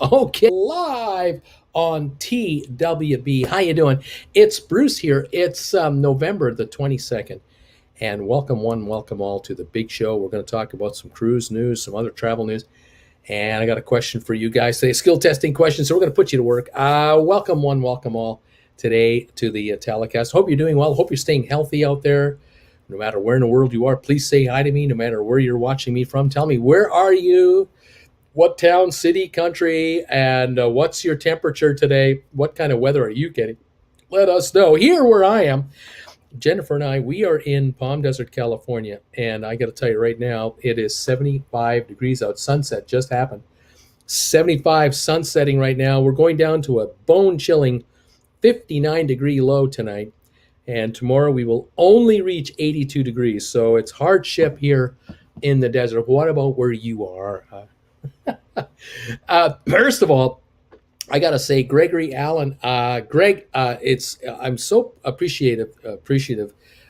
Okay, live on TWB. How you doing? It's Bruce here. It's November the 22nd. And welcome all to the big show. We're going to talk about some cruise news, some other travel news. And I got a question for you guys today, skill testing question. So we're going to put you to work. Welcome all today to the telecast. Hope you're doing well. Hope you're staying healthy out there. No matter where in the world you are, please say hi to me. No matter where you're watching me from, tell me, where are you? What town, city, country, and what's your temperature today? What kind of weather are you getting? Let us know. Here where I am, Jennifer and I, we are in Palm Desert, California, and I got to tell you right now, it is 75 degrees out. Sunset just happened. 75 sunsetting right now. We're going down to a bone-chilling 59-degree low tonight, and tomorrow we will only reach 82 degrees. So it's hardship here in the desert. What about where you are? First of all, I gotta say, Gregory Allen, Greg, I'm so appreciative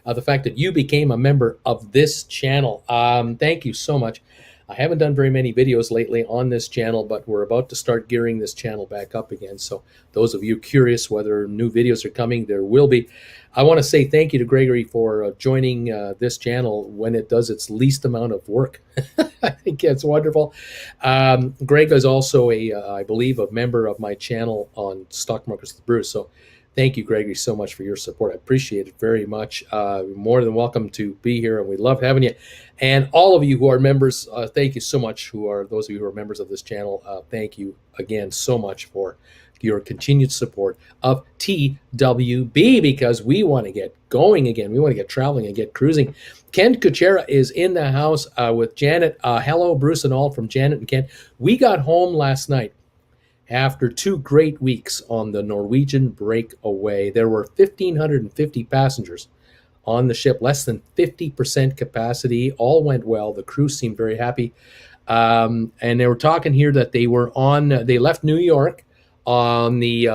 of the fact that you became a member of this channel. Thank you so much. I haven't done very many videos lately on this channel, but we're about to start gearing this channel back up again. So those of you curious whether new videos are coming, there will be. I want to say thank you to Gregory for joining this channel when it does its least amount of work. I think it's wonderful. Greg is also I believe, a member of my channel on Stock Markets with Bruce. So thank you, Gregory, so much for your support. I appreciate it very much. More than welcome to be here, and we love having you. And all of you who are members, thank you so much. Those of you who are members of this channel, thank you again so much for your continued support of TWB, because we want to get going again. We want to get traveling and get cruising. Ken Kuchera is in the house with Janet. Hello, Bruce and all, from Janet and Ken. We got home last night after 2 great weeks on the Norwegian Breakaway. There were 1,550 passengers on the ship, less than 50% capacity. All went well. The crew seemed very happy. And they were talking here that they left New York on the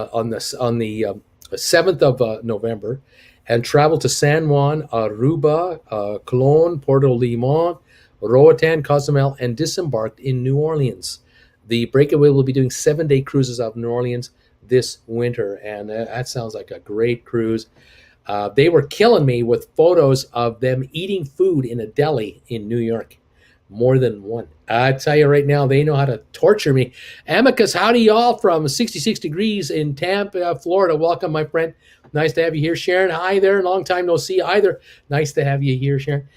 7th of November and traveled to San Juan, Aruba, Cologne, Puerto Limon, Roatan, Cozumel, and disembarked in New Orleans. The Breakaway will be doing 7-day cruises out of New Orleans this winter, and that sounds like a great cruise. They were killing me with photos of them eating food in a deli in New York. More than one. I tell you right now, they know how to torture me. Amicus, howdy y'all from 66 degrees in Tampa, Florida. Welcome, my friend. Nice to have you here. Sharon, hi there. Long time no see either. Nice to have you here, Sharon.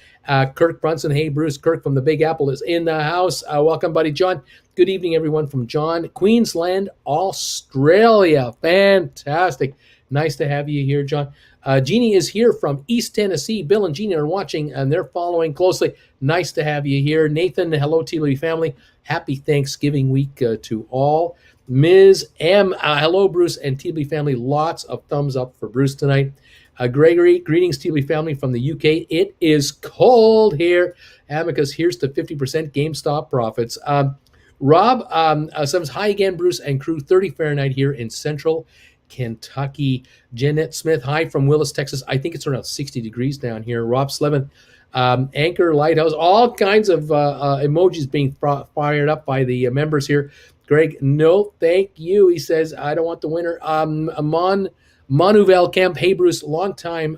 Kirk Brunson, hey, Bruce. Kirk from the Big Apple is in the house. Welcome, buddy. John, good evening, everyone from John. Queensland, Australia. Fantastic. Nice to have you here, John. Jeannie is here from East Tennessee. Bill and Jeannie are watching, and they're following closely. Nice to have you here. Nathan, hello, TLB family. Happy Thanksgiving week to all. Ms. M, hello, Bruce and TLB family. Lots of thumbs up for Bruce tonight. Gregory, greetings, TLB family from the UK. It is cold here. Amicus, here's to 50% GameStop profits. Rob says, hi again, Bruce and crew. 30 Fahrenheit here in Central Kentucky. Jeanette Smith, hi from Willis, Texas. I think it's around 60 degrees down here. Rob Slevin, Anchor Lighthouse, all kinds of emojis being fired up by the members here. Greg, no, thank you. He says, I don't want the winter. Manuvel Kemp, hey Bruce, long time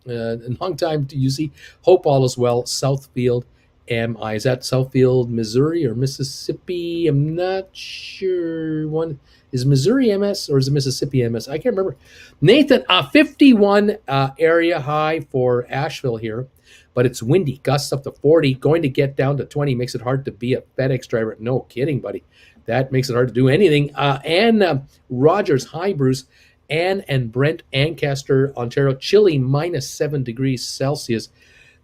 to you see. Hope all is well. Southfield, MI. Is that Southfield, Missouri or Mississippi? I'm not sure. One is Missouri MS or is it Mississippi MS? I can't remember. Nathan, 51 area high for Asheville here, but it's windy. Gusts up to 40. Going to get down to 20 makes it hard to be a FedEx driver. No kidding, buddy. That makes it hard to do anything. Ann Rogers, hi Bruce. Ann and Brent, Ancaster, Ontario. Chilly, -7 degrees Celsius.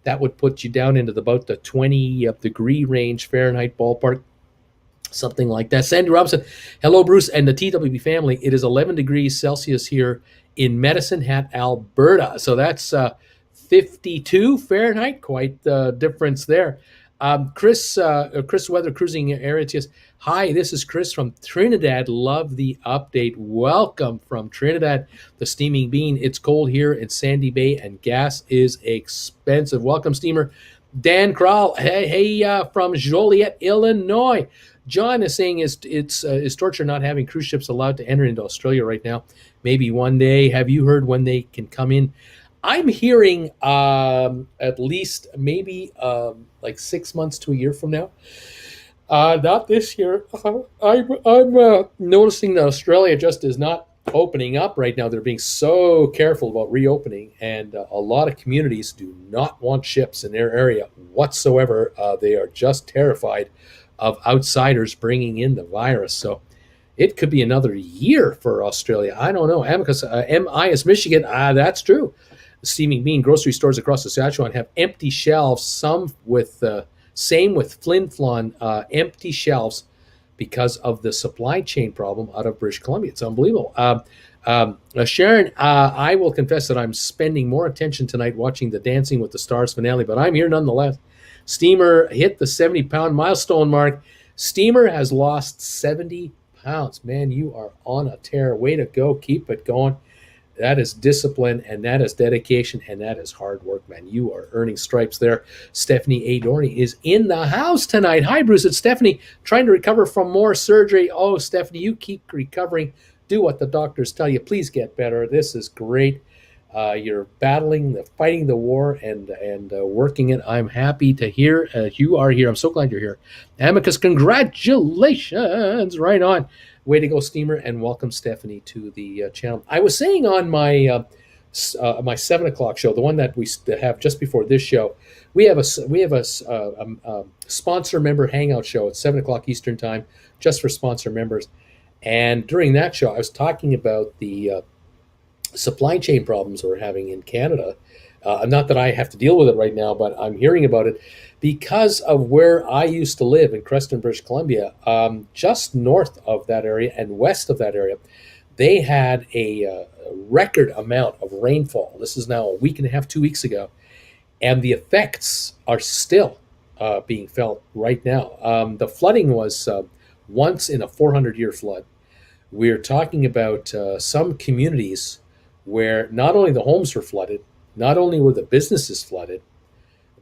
That would put you down into about the 20 degree range Fahrenheit ballpark, something like that. Sandy Robinson, hello, Bruce and the TWB family. It is 11 degrees Celsius here in Medicine Hat, Alberta. So that's 52 Fahrenheit. Quite the difference there. Chris Weather Cruising Areas. Hi, this is Chris from Trinidad. Love the update. Welcome from Trinidad, the steaming bean. It's cold here in Sandy Bay and gas is expensive. Welcome, steamer. Dan Krall, hey, from Joliet, Illinois. John is saying is torture not having cruise ships allowed to enter into Australia right now. Maybe one day. Have you heard when they can come in? I'm hearing at least maybe like 6 months to a year from now. Not this year. I'm noticing that Australia just is not opening up right now. They're being so careful about reopening, and a lot of communities do not want ships in their area whatsoever. They are just terrified of outsiders bringing in the virus. So it could be another year for Australia. I don't know. Amicus, MI is Michigan. That's true. Steaming Bean grocery stores across Saskatchewan have empty shelves. Some with same with Flin Flon, empty shelves because of the supply chain problem out of British Columbia. It's unbelievable. Sharon, I will confess that I'm spending more attention tonight watching the Dancing with the Stars finale, but I'm here nonetheless. Steamer hit the 70-pound milestone mark. Steamer has lost 70 pounds. Man, you are on a tear. Way to go. Keep it going. That is discipline, and that is dedication, and that is hard work, man. You are earning stripes there. Stephanie A. Dorney is in the house tonight. Hi, Bruce. It's Stephanie, trying to recover from more surgery. Oh, Stephanie, you keep recovering. Do what the doctors tell you. Please get better. This is great. You're fighting the war, and working it. I'm happy to hear you are here. I'm so glad you're here. Amicus, congratulations. Right on. Way to go, Steamer, and welcome Stephanie to the channel. I was saying on my my 7 o'clock show, the one that we have just before this show, we have a sponsor member hangout show at 7 o'clock Eastern time, just for sponsor members. And during that show, I was talking about the supply chain problems we're having in Canada. Not that I have to deal with it right now, but I'm hearing about it because of where I used to live in Creston, British Columbia, just north of that area and west of that area. They had a record amount of rainfall. This is now a week and a half, 2 weeks ago, and the effects are still being felt right now. The flooding was once in a 400-year flood. We're talking about some communities where not only the homes were flooded, not only were the businesses flooded,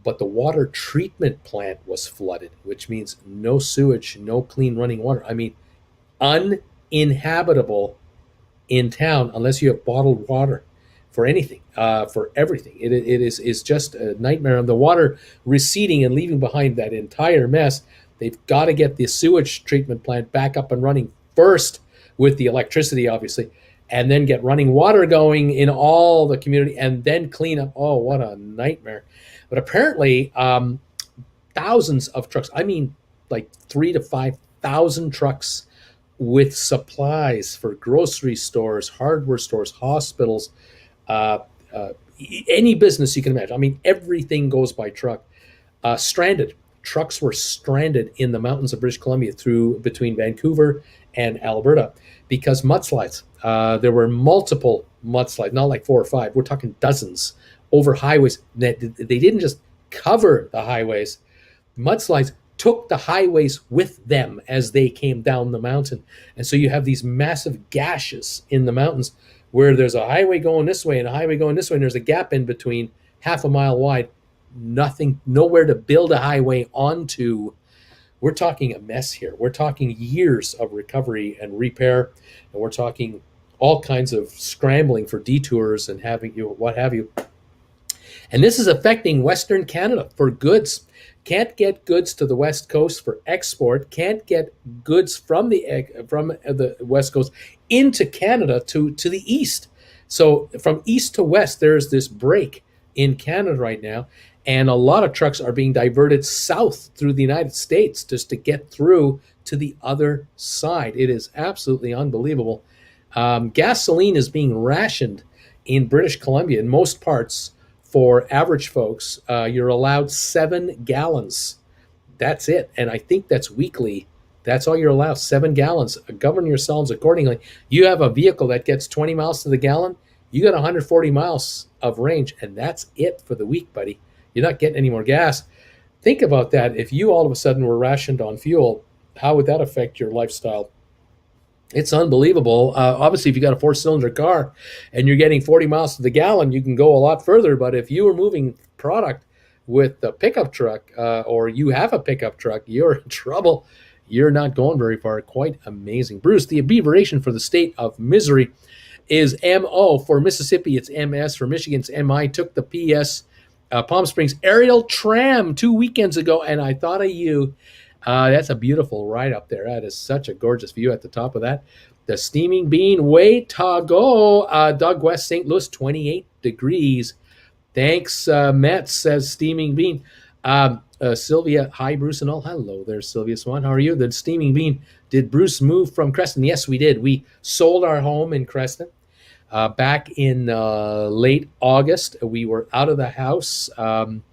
but the water treatment plant was flooded, which means no sewage, no clean running water. I mean, uninhabitable in town unless you have bottled water for anything, for everything. It is just a nightmare. And the water receding and leaving behind that entire mess, they've got to get the sewage treatment plant back up and running first with the electricity, obviously, and then get running water going in all the community and then clean up. Oh, what a nightmare. But apparently, thousands of trucks, I mean, like 3,000 to 5,000 trucks with supplies for grocery stores, hardware stores, hospitals, any business you can imagine. I mean, everything goes by truck. Stranded. Trucks were stranded in the mountains of British Columbia between Vancouver and Alberta because mudslides. There were multiple mudslides, not like 4 or 5. We're talking dozens over highways. They didn't just cover the highways. Mudslides took the highways with them as they came down the mountain. And so you have these massive gashes in the mountains where there's a highway going this way and a highway going this way, and there's a gap in between half a mile wide. Nowhere to build a highway onto. We're talking a mess here. We're talking years of recovery and repair, and we're talking all kinds of scrambling for detours and what have you. And this is affecting Western Canada for goods. Can't get goods to the West Coast for export. Can't get goods from the West Coast into Canada to the east. So from east to west, there's this break in Canada right now. And a lot of trucks are being diverted south through the United States just to get through to the other side. It is absolutely unbelievable. Gasoline is being rationed in British Columbia in most parts. For average folks, you're allowed 7 gallons. That's it. And I think that's weekly. That's all you're allowed, 7 gallons. Govern yourselves accordingly. You have a vehicle that gets 20 miles to the gallon, you got 140 miles of range, and that's it for the week, buddy. You're not getting any more gas. Think about that. If you all of a sudden were rationed on fuel, how would that affect your lifestyle? It's unbelievable. Obviously, if you got a 4-cylinder car and you're getting 40 miles to the gallon, you can go a lot further. But if you were moving product with a pickup truck or you have a pickup truck, you're in trouble. You're not going very far. Quite amazing. Bruce, the abbreviation for the state of misery is MO. For Mississippi, it's MS. For Michigan, it's MI. Took the PS Palm Springs aerial tram 2 weekends ago, and I thought of you. That's a beautiful ride up there. That is such a gorgeous view at the top of that. The Steaming Bean, way to go. Doug West, St. Louis, 28 degrees. Thanks, Mets, says Steaming Bean. Sylvia, hi, Bruce and all. Hello there, Sylvia Swan. How are you? The Steaming Bean, did Bruce move from Creston? Yes, we did. We sold our home in Creston back in late August. We were out of the house and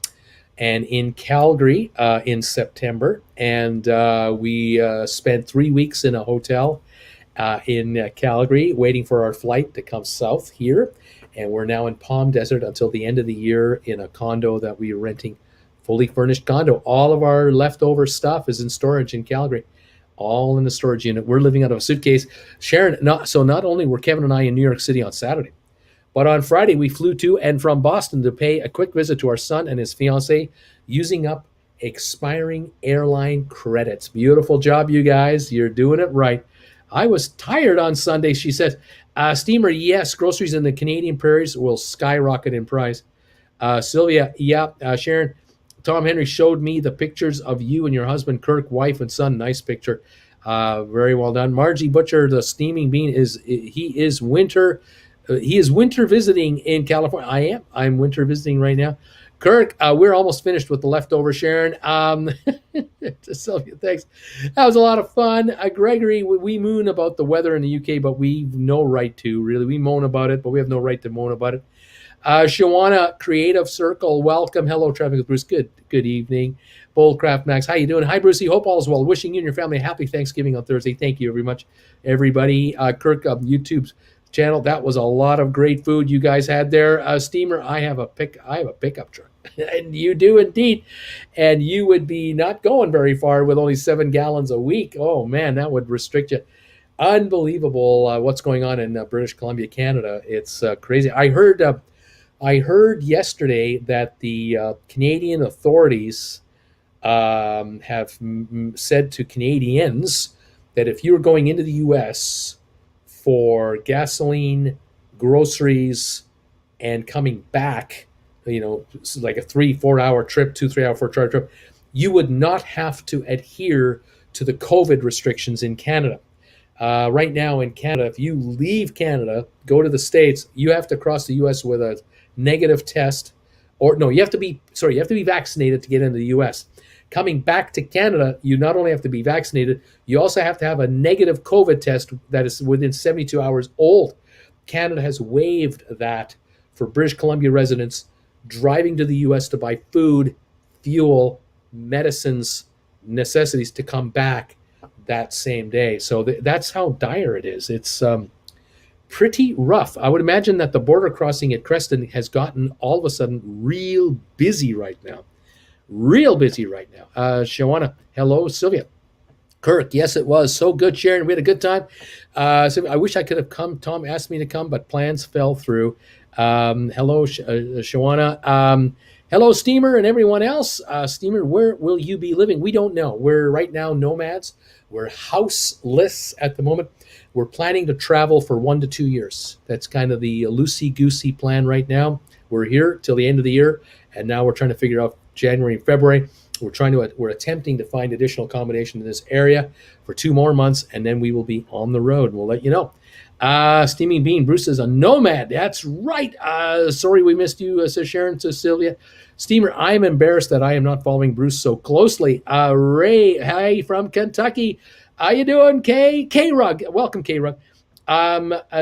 in Calgary in September. And we spent 3 weeks in a hotel in Calgary waiting for our flight to come south here. And we're now in Palm Desert until the end of the year in a condo that we are renting, fully furnished condo. All of our leftover stuff is in storage in Calgary, all in the storage unit. We're living out of a suitcase. Sharon, not only were Kevin and I in New York City on Saturday, but on Friday we flew to and from Boston to pay a quick visit to our son and his fiance, using up expiring airline credits. Beautiful job, you guys. You're doing it right. I was tired on Sunday, she says. Steamer, yes, groceries in the Canadian prairies will skyrocket in price. Sylvia, yeah. Sharon, Tom Henry showed me the pictures of you and your husband, Kirk, wife and son. Nice picture. Very well done. Margie Butcher, the Steaming Bean, he is winter visiting in California. I'm winter visiting right now. Kirk, we're almost finished with the leftover, Sharon. Sylvia, thanks. That was a lot of fun. Gregory, we moon about the weather in the UK, but we've no right to, really. We moan about it, but we have no right to moan about it. Shawana, Creative Circle, welcome. Hello, Traffic with Bruce. Good evening. Boldcraft Max, how you doing? Hi, Brucey. Hope all is well. Wishing you and your family a happy Thanksgiving on Thursday. Thank you very much, everybody. Kirk, YouTube's channel. That was a lot of great food you guys had there. Steamer, I have a pickup truck, and you do indeed, and you would be not going very far with only 7 gallons a week. Oh man, that would restrict you. Unbelievable what's going on in British Columbia, Canada. It's crazy. I heard yesterday that the Canadian authorities have said to Canadians that if you're going into the U.S. for gasoline, groceries, and coming back, like a 3-4 hour trip, 2-3 hour 4 hour trip, you would not have to adhere to the COVID restrictions in Canada. Right now in Canada, if you leave Canada, go to the States, you have to cross the U.S. with a negative test, or no, you have to be vaccinated to get into the U.S. Coming back to Canada, you not only have to be vaccinated, you also have to have a negative COVID test that is within 72 hours old. Canada has waived that for British Columbia residents driving to the U.S. to buy food, fuel, medicines, necessities to come back that same day. So that's how dire it is. It's pretty rough. I would imagine that the border crossing at Creston has gotten all of a sudden real busy right now. Shawana, hello. Sylvia. Kirk, yes, it was so good, Sharon. We had a good time. So I wish I could have come. Tom asked me to come, but plans fell through. Hello, Shawana. Hello, Steamer and everyone else. Steamer, where will you be living? We don't know. We're right now nomads. We're houseless at the moment. We're planning to travel for 1 to 2 years. That's kind of the loosey-goosey plan right now. We're here till the end of the year, and now we're trying to figure out January and February. We're attempting to find additional accommodation in this area for 2 more months, and then we will be on the road. We'll let you know. Steaming Bean, Bruce is a nomad. That's right. Sorry we missed you, says Sharon to Sylvia. Steamer, I am embarrassed that I am not following Bruce so closely. Ray, hi from Kentucky. How you doing, K-Rug? Welcome, K-Rug.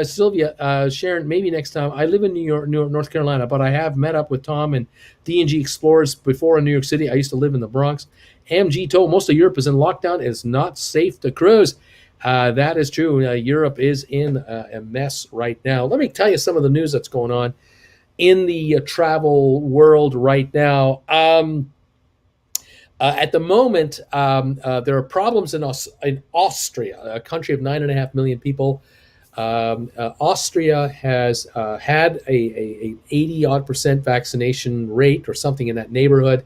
Sylvia, Sharon, maybe next time. I live in North Carolina, but I have met up with Tom and D&G Explorers before in New York City. I used to live in the Bronx. MG told most of Europe is in lockdown. It's not safe to cruise. That is true. Europe is in a mess right now. Let me tell you some of the news that's going on in the travel world right now. At the moment, there are problems in Austria, a country of 9.5 million people. Austria has had a 80-odd% vaccination rate or something in that neighborhood.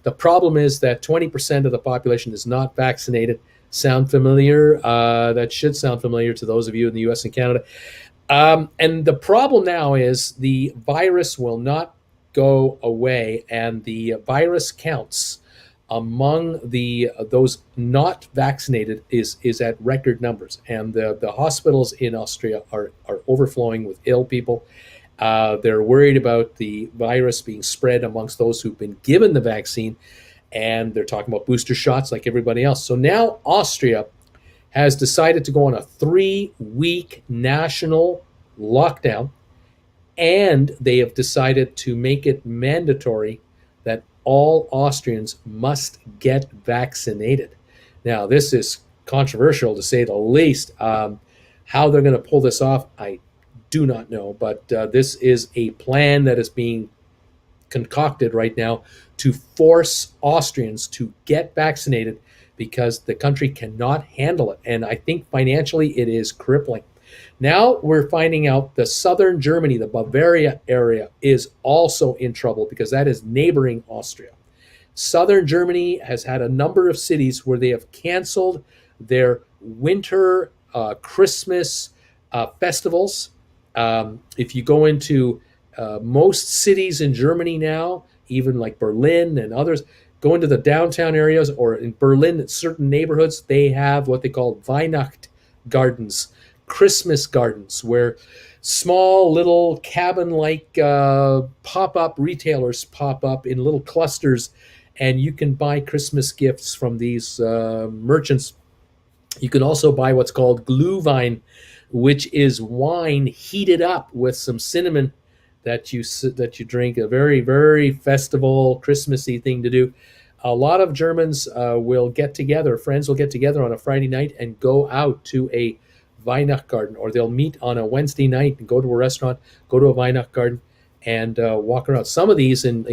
The problem is that 20% of the population is not vaccinated. sound familiar. That should sound familiar to those of you in the US and Canada. And the problem now is the virus will not go away, and the virus counts among the those not vaccinated is at record numbers, and the hospitals in Austria are overflowing with ill people. They're worried about the virus being spread amongst those who've been given the vaccine, and they're talking about booster shots like everybody else. So now Austria has decided to go on a 3-week national lockdown, and they have decided to make it mandatory that all Austrians must get vaccinated. Now, this is controversial to say the least. How they're going to pull this off, I do not know, but this is a plan that is being concocted right now to force Austrians to get vaccinated because the country cannot handle it. And I think financially it is crippling. Now we're finding out the southern Germany, the Bavaria area, is also in trouble because that is neighboring Austria. Southern Germany has had a number of cities where they have canceled their winter Christmas festivals. If you go into most cities in Germany now, even like Berlin and others, go into the downtown areas, or in Berlin, certain neighborhoods, they have what they call Weihnacht gardens, Christmas gardens, where small little cabin-like pop-up retailers pop up in little clusters, and you can buy Christmas gifts from these merchants. You can also buy what's called Glühwein, which is wine heated up with some cinnamon that you drink. A very, very festival, Christmassy thing to do. A lot of Germans will get together, friends will get together on a Friday night and go out to a Weihnachtsgarten, or they'll meet on a Wednesday night and go to a restaurant, go to a Weihnachtsgarten, and walk around. Some of these in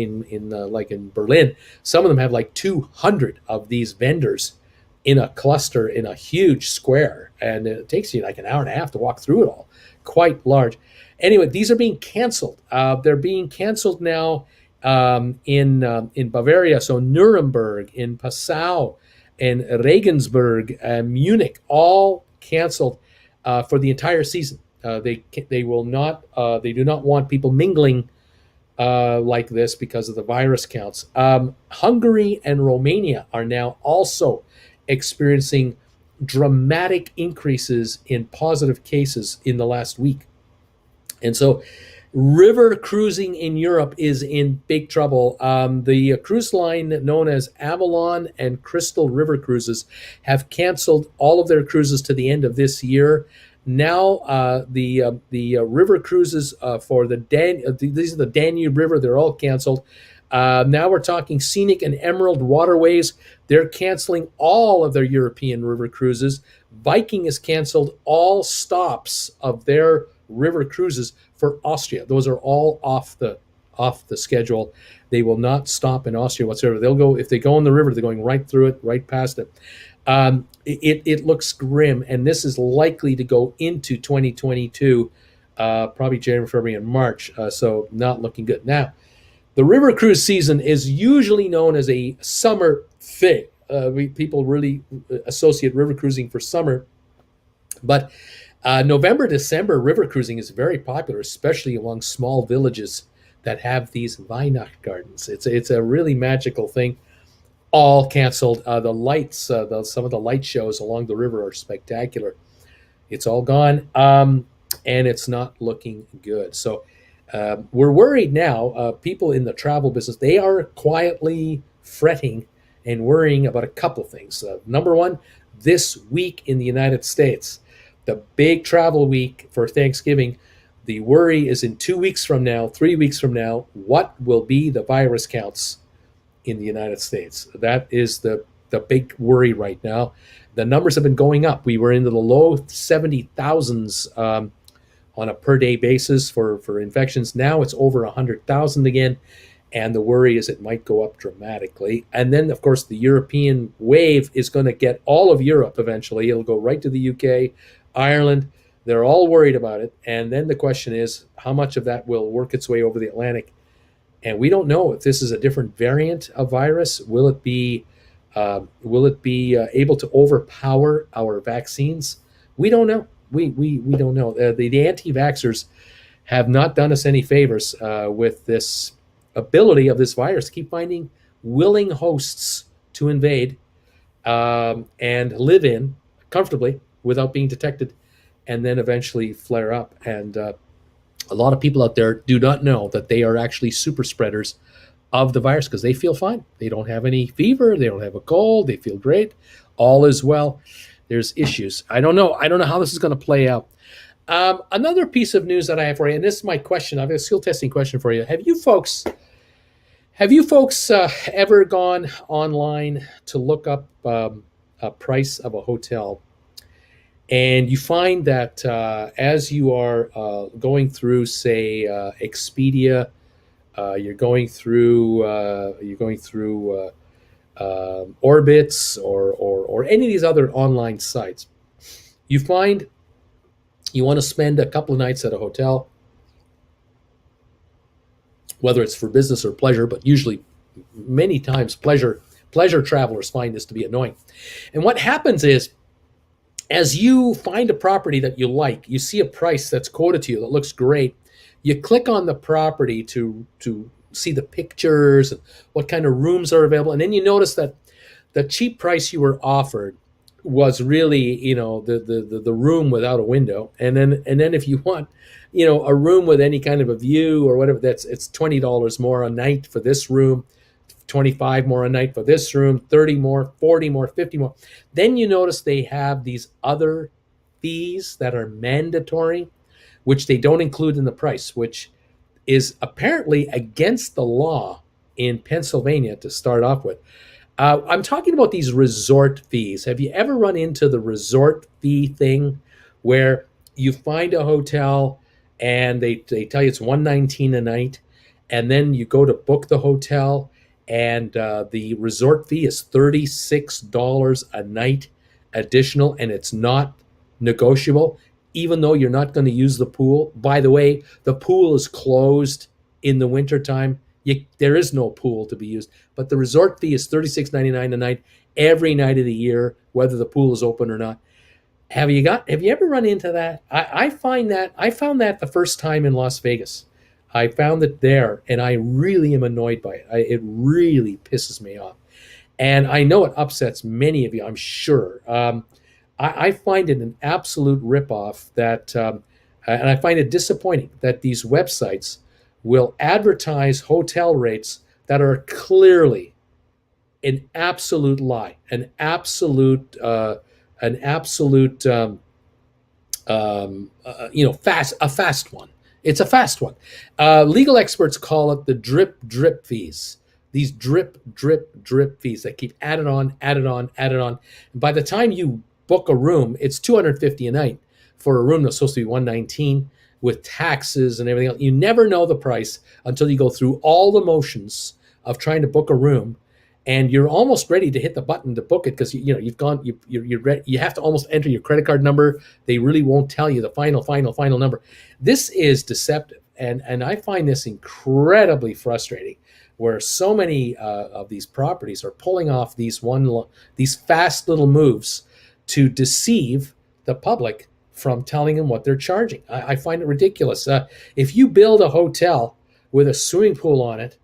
like in Berlin, some of them have like 200 of these vendors in a cluster in a huge square, and it takes you like an hour and a half to walk through it all. Quite large. Anyway, these are being canceled. They're being canceled now in Bavaria, so Nuremberg, in Passau, in Regensburg, Munich, all canceled for the entire season. They will not. They do not want people mingling like this because of the virus counts. Hungary and Romania are now also experiencing dramatic increases in positive cases in the last week. And so river cruising in Europe is in big trouble. The cruise line known as Avalon and Crystal River Cruises have canceled all of their cruises to the end of this year. Now the river cruises for these are the Danube River, they're all canceled. Now we're talking Scenic and Emerald Waterways. They're canceling all of their European river cruises. Viking has canceled all stops of their river cruises for Austria. Those are all off the schedule. They will not stop in Austria whatsoever. They'll go, if they go on the river, they're going right through it, right past it. It looks grim, and this is likely to go into 2022, probably January, February, and March. So not looking good. Now, the river cruise season is usually known as a summer thing. People really associate river cruising for summer, but November, December, river cruising is very popular, especially along small villages that have these Weihnacht gardens. It's a really magical thing. All canceled. The lights, some of the light shows along the river are spectacular. It's all gone, and it's not looking good. So we're worried now. People in the travel business, they are quietly fretting and worrying about a couple things. Number one, this week in the United States, the big travel week for Thanksgiving, the worry is in 2 weeks from now, 3 weeks from now, what will be the virus counts in the United States? That is the big worry right now. The numbers have been going up. We were into the low 70,000s on a per day basis for infections. Now it's over 100,000 again. And the worry is it might go up dramatically. And then, of course, the European wave is going to get all of Europe eventually. It'll go right to the UK, Ireland. They're all worried about it. And then the question is, how much of that will work its way over the Atlantic? And we don't know if this is a different variant of virus. Will it be Will it be able to overpower our vaccines? We don't know. We don't know. The anti-vaxxers have not done us any favors with this ability of this virus to keep finding willing hosts to invade and live in comfortably without being detected, and then eventually flare up. And a lot of people out there do not know that they are actually super spreaders of the virus because they feel fine. They don't have any fever. They don't have a cold. They feel great. All is well. There's issues. I don't know. I don't know how this is going to play out. Another piece of news that I have for you, and this is my question. I have a skill testing question for you. Have you folks ever gone online to look up a price of a hotel, and you find that as you are going through, say, Expedia, you're going through Orbitz or any of these other online sites, you find you want to spend a couple of nights at a hotel, whether it's for business or pleasure, but usually many times pleasure travelers find this to be annoying. And what happens is, as you find a property that you like, you see a price that's quoted to you that looks great, you click on the property to see the pictures and what kind of rooms are available, and then you notice that the cheap price you were offered was really, the room without a window, and then if you want, a room with any kind of a view or whatever, it's $20 more a night for this room, 25 more a night for this room, 30 more, 40 more, 50 more. Then you notice they have these other fees that are mandatory, which they don't include in the price, which is apparently against the law in Pennsylvania to start off with. I'm talking about these resort fees. Have you ever run into the resort fee thing where you find a hotel and they tell you it's $119 a night, and then you go to book the hotel and the resort fee is $36 a night additional, and it's not negotiable, even though you're not going to use the pool. By the way, the pool is closed in the wintertime. There is no pool to be used, but the resort fee is $36.99 a night every night of the year, whether the pool is open or not. Have you ever run into that? I found that the first time in Las Vegas. I found it there, and I really am annoyed by it. It really pisses me off, and I know it upsets many of you, I'm sure. I find it an absolute ripoff and I find it disappointing that these websites will advertise hotel rates that are clearly an absolute lie, a fast one. It's a fast one. Legal experts call it the drip fees. These drip fees that keep added on. And by the time you book a room, it's $250 a night for a room that's supposed to be $119 with taxes and everything else. You never know the price until you go through all the motions of trying to book a room, and you're almost ready to hit the button to book it because you're ready. You have to almost enter your credit card number. They really won't tell you the final number. This is deceptive, and I find this incredibly frustrating, where so many of these properties are pulling off these fast little moves to deceive the public from telling them what they're charging. I find it ridiculous. If you build a hotel with a swimming pool on it,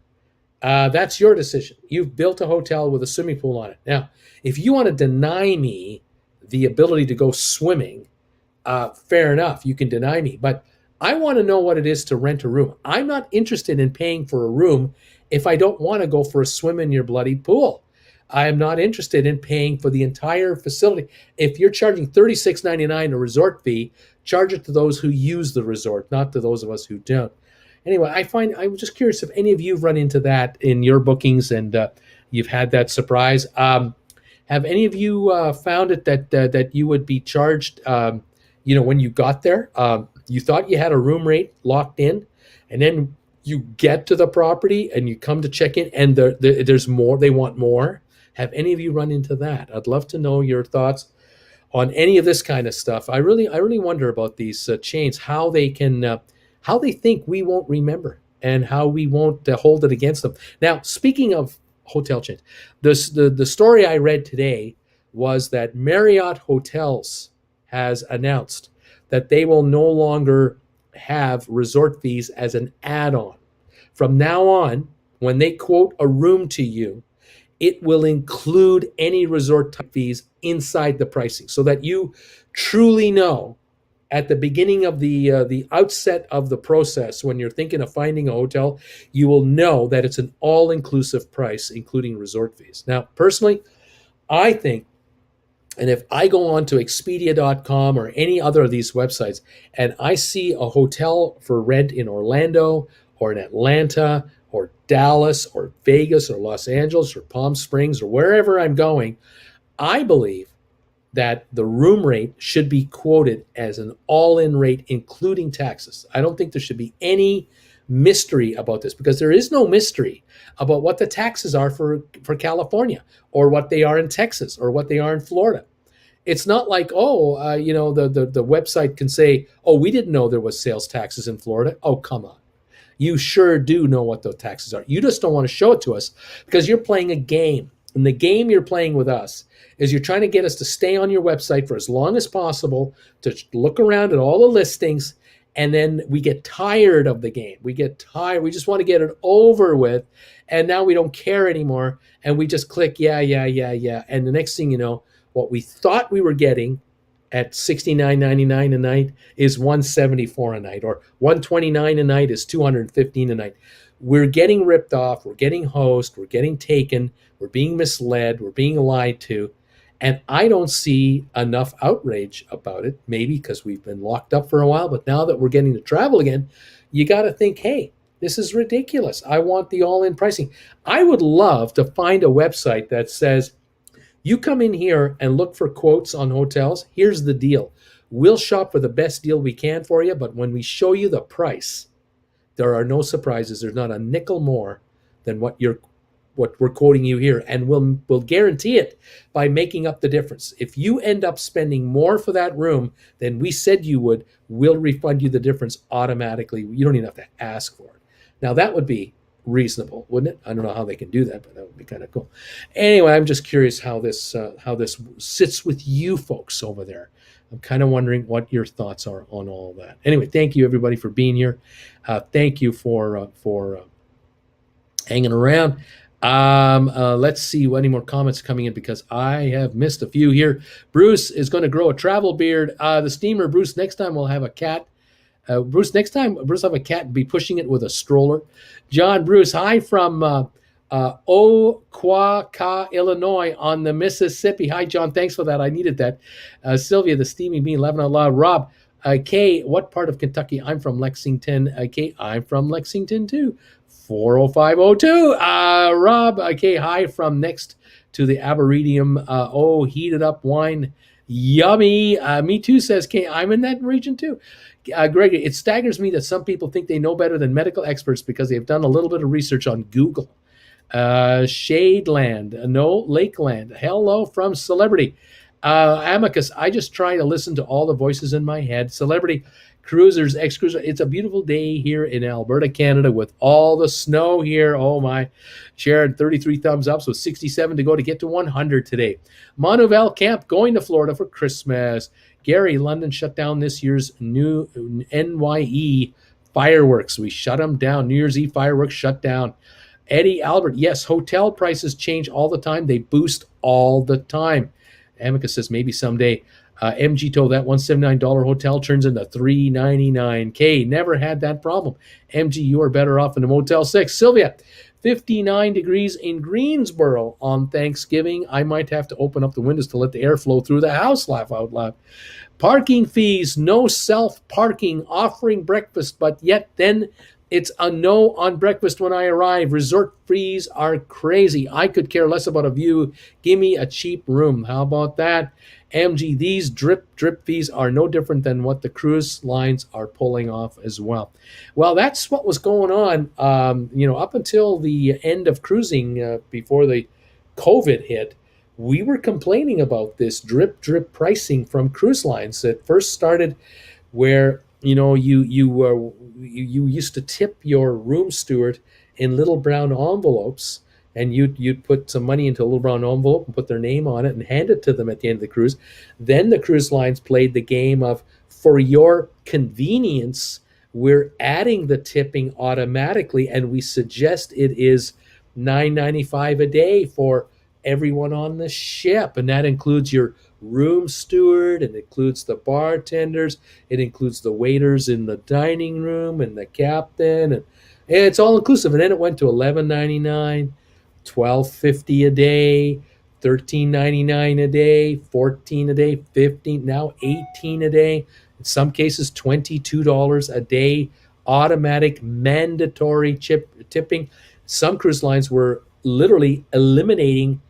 that's your decision. You've built a hotel with a swimming pool on it. Now, if you want to deny me the ability to go swimming, fair enough, you can deny me. But I want to know what it is to rent a room. I'm not interested in paying for a room if I don't want to go for a swim in your bloody pool. I am not interested in paying for the entire facility. If you're charging $36.99 a resort fee, charge it to those who use the resort, not to those of us who don't. Anyway, I'm just curious if any of you have run into that in your bookings and you've had that surprise. Have any of you found it that you would be charged, when you got there, you thought you had a room rate locked in, and then you get to the property and you come to check in and there's more, they want more? Have any of you run into that? I'd love to know your thoughts on any of this kind of stuff. I really wonder about these chains, how they think we won't remember and how we won't hold it against them. Now, speaking of hotel chains. The story I read today was that Marriott Hotels has announced that they will no longer have resort fees as an add-on. From now on, when they quote a room to you, it will include any resort type fees inside the pricing so that you truly know at the beginning of the outset of the process when you're thinking of finding a hotel, you will know that it's an all-inclusive price including resort fees. Now personally, I think, and if I go on to expedia.com or any other of these websites and I see a hotel for rent in Orlando or in Atlanta or Dallas or Vegas or Los Angeles or Palm Springs or wherever I'm going, I believe that the room rate should be quoted as an all-in rate, including taxes. I don't think there should be any mystery about this because there is no mystery about what the taxes are for California or what they are in Texas or what they are in Florida. It's not like, the website can say, oh, we didn't know there was sales taxes in Florida. Oh, come on. You sure do know what those taxes are. You just don't want to show it to us because you're playing a game. And the game you're playing with us is you're trying to get us to stay on your website for as long as possible, to look around at all the listings, and then we get tired of the game. We get tired. We just want to get it over with, and now we don't care anymore, and we just click, yeah. And the next thing you know, what we thought we were getting at $69.99 a night is $174 a night, or $129 a night is $215 a night. We're getting ripped off. We're getting hosed. We're getting taken. We're being misled. We're being lied to. And I don't see enough outrage about it, maybe because we've been locked up for a while. But now that we're getting to travel again, you got to think, hey, this is ridiculous. I want the all-in pricing. I would love to find a website that says, you come in here and look for quotes on hotels. Here's the deal. We'll shop for the best deal we can for you, but when we show you the price, there are no surprises. There's not a nickel more than what we're quoting you here, and we'll guarantee it by making up the difference. If you end up spending more for that room than we said you would, we'll refund you the difference automatically. You don't even have to ask for it. Now that would be reasonable, wouldn't it? I don't know how they can do that, but that would be kind of cool. Anyway, I'm just curious how this sits with you folks over there. I'm kind of wondering what your thoughts are on all that. Anyway, thank you everybody for being here. Thank you for hanging around. Let's see what any more comments coming in because I have missed a few here. Bruce is going to grow a travel beard. The steamer, Bruce, next time we'll have a cat. Bruce, next time Bruce have a cat, be pushing it with a stroller. John Bruce, hi from Oquawka, Illinois on the Mississippi. Hi, John. Thanks for that. I needed that. Sylvia, the steamy bean, laughing out loud. Rob, Kay, what part of Kentucky? I'm from Lexington. Kay, I'm from Lexington too. 40502. Rob, okay, hi from next to the Arboretum. Heated up wine. Yummy. Me too, says Kay. I'm in that region too. Greg, it staggers me that some people think they know better than medical experts because they've done a little bit of research on Google. Shadeland, no, Lakeland. Hello from Celebrity. Amicus, I just try to listen to all the voices in my head. Celebrity, Cruisers, ex-cruiser. It's a beautiful day here in Alberta, Canada, with all the snow here. Oh my. Sharon, 33 thumbs up, so 67 to go to get to 100 today. Monuvel Camp going to Florida for Christmas. Gary, London shut down this year's new NYE fireworks. We shut them down. New Year's Eve fireworks shut down. Eddie Albert, yes, hotel prices change all the time. They boost all the time. Amicus says maybe someday. MG told that $179 hotel turns into $399K. Never had that problem. MG, you are better off in a Motel 6. Sylvia, 59 degrees in Greensboro on Thanksgiving. I might have to open up the windows to let the air flow through the house. Laugh out loud. Parking fees, no self-parking, offering breakfast, but yet then it's a no on breakfast when I arrive. Resort fees are crazy. I could care less about a view. Give me a cheap room. How about that? MG, these drip fees are no different than what the cruise lines are pulling off as well. Well, that's what was going on, up until the end of cruising before the COVID hit. We were complaining about this drip pricing from cruise lines. It first started where you used to tip your room steward in little brown envelopes. and you'd put some money into a little brown envelope and put their name on it and hand it to them at the end of the cruise. Then the cruise lines played the game of, for your convenience, we're adding the tipping automatically, and we suggest it is $9.95 a day for everyone on the ship, and that includes your room steward, it includes the bartenders, it includes the waiters in the dining room, and the captain, and it's all inclusive. And then it went to $11.99, $12.50 a day, $13.99 a day, $14 a day, $15, now $18 a day. In some cases, $22 a day, automatic mandatory tipping. Some cruise lines were literally eliminating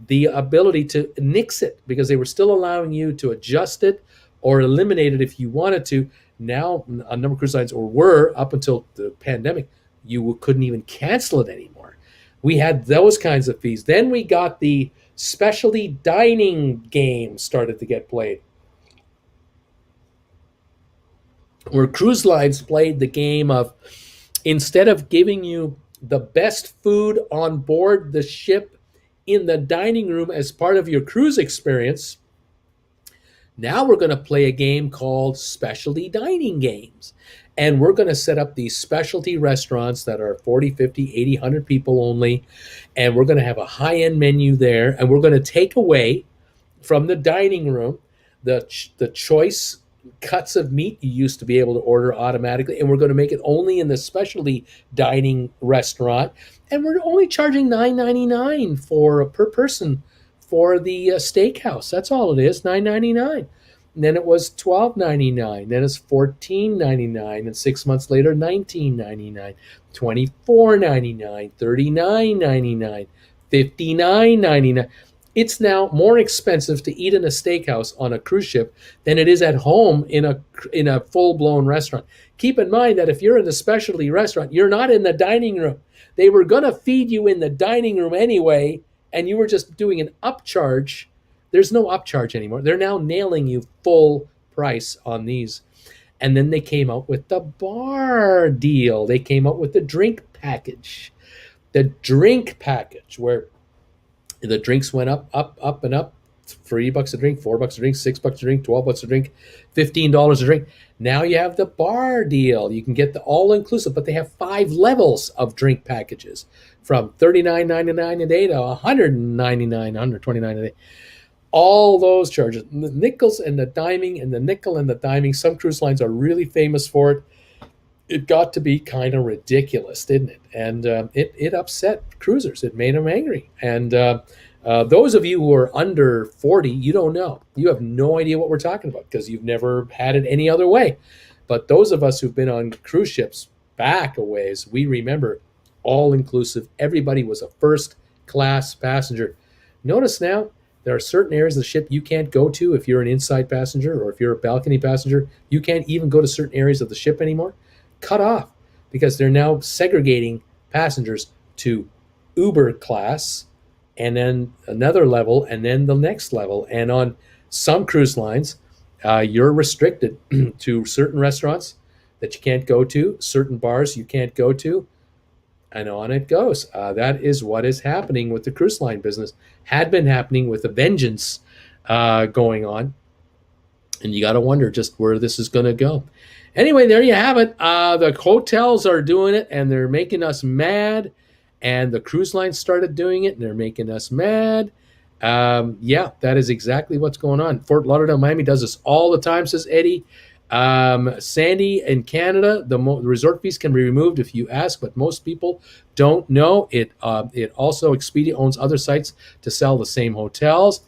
the ability to nix it because they were still allowing you to adjust it or eliminate it if you wanted to. Now, a number of cruise lines, or were up until the pandemic, you couldn't even cancel it anymore. We had those kinds of fees. Then we got the specialty dining game started to get played, where cruise lines played the game of, instead of giving you the best food on board the ship in the dining room as part of your cruise experience, now we're going to play a game called specialty dining games. And we're going to set up these specialty restaurants that are 40, 50, 80, 100 people only. And we're going to have a high-end menu there. And we're going to take away from the dining room the choice cuts of meat you used to be able to order automatically, and we're going to make it only in the specialty dining restaurant, and we're only charging $9.99 for per person for the steakhouse. That's all it is, $9.99. And then it was $12.99. Then it's $14.99, and 6 months later, $19.99, $24.99, $39.99, $59.99. It's now more expensive to eat in a steakhouse on a cruise ship than it is at home in a full-blown restaurant. Keep in mind that if you're in a specialty restaurant, you're not in the dining room. They were going to feed you in the dining room anyway, and you were just doing an upcharge. There's no upcharge anymore. They're now nailing you full price on these. And then they came out with the bar deal. They came out with the drink package. The drink package, where the drinks went up, and up. $3 a drink, $4 a drink, $6 a drink, $12 a drink, $15 a drink. Now you have the bar deal. You can get the all-inclusive, but they have 5 levels of drink packages, from $39.99 a day to $199, $129 a day. All those charges, the nickels and the diming, and the nickel and the diming. Some cruise lines are really famous for it. It got to be kind of ridiculous, didn't it? And it upset cruisers. It made them angry. And those of you who are under 40, you don't know. You have no idea what we're talking about because you've never had it any other way. But those of us who've been on cruise ships back a ways, we remember all-inclusive. Everybody was a first-class passenger. Notice now, there are certain areas of the ship you can't go to if you're an inside passenger, or if you're a balcony passenger. You can't even go to certain areas of the ship anymore. Cut off, because they're now segregating passengers to Uber class, and then another level, and then the next level. And on some cruise lines, you're restricted to certain restaurants that you can't go to, certain bars you can't go to, and on it goes. That is what is happening with the cruise line business. Had been happening with a vengeance going on. And you got to wonder just where this is going to go. Anyway, there you have it. The hotels are doing it, and they're making us mad. And the cruise lines started doing it, and they're making us mad. Yeah, that is exactly what's going on. Fort Lauderdale, Miami does this all the time, says Eddie. Sandy, in Canada, the resort fees can be removed if you ask, but most people don't know. It also, Expedia owns other sites to sell the same hotels.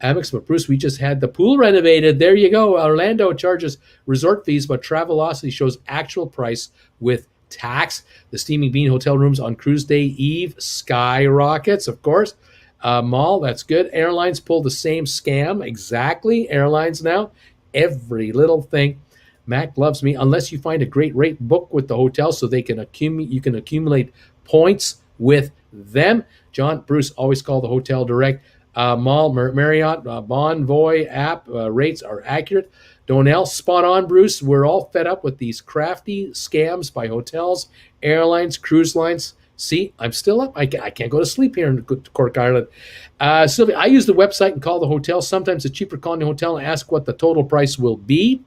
Amex, but Bruce, we just had the pool renovated. There you go. Orlando charges resort fees, but Travelocity shows actual price with tax. The Steaming Bean hotel rooms on cruise day eve skyrockets, of course. Mall, that's good. Airlines pull the same scam. Exactly. Airlines now, every little thing. Mac loves me. Unless you find a great rate, book with the hotel so they can you can accumulate points with them. John, Bruce, always call the hotel direct. Mall, Marriott, Bonvoy app rates are accurate. Donnell, spot on, Bruce. We're all fed up with these crafty scams by hotels, airlines, cruise lines. See, I'm still up. I can't go to sleep here in Cork, Ireland. Sylvia, I use the website and call the hotel. Sometimes it's cheaper calling the hotel and ask what the total price will be.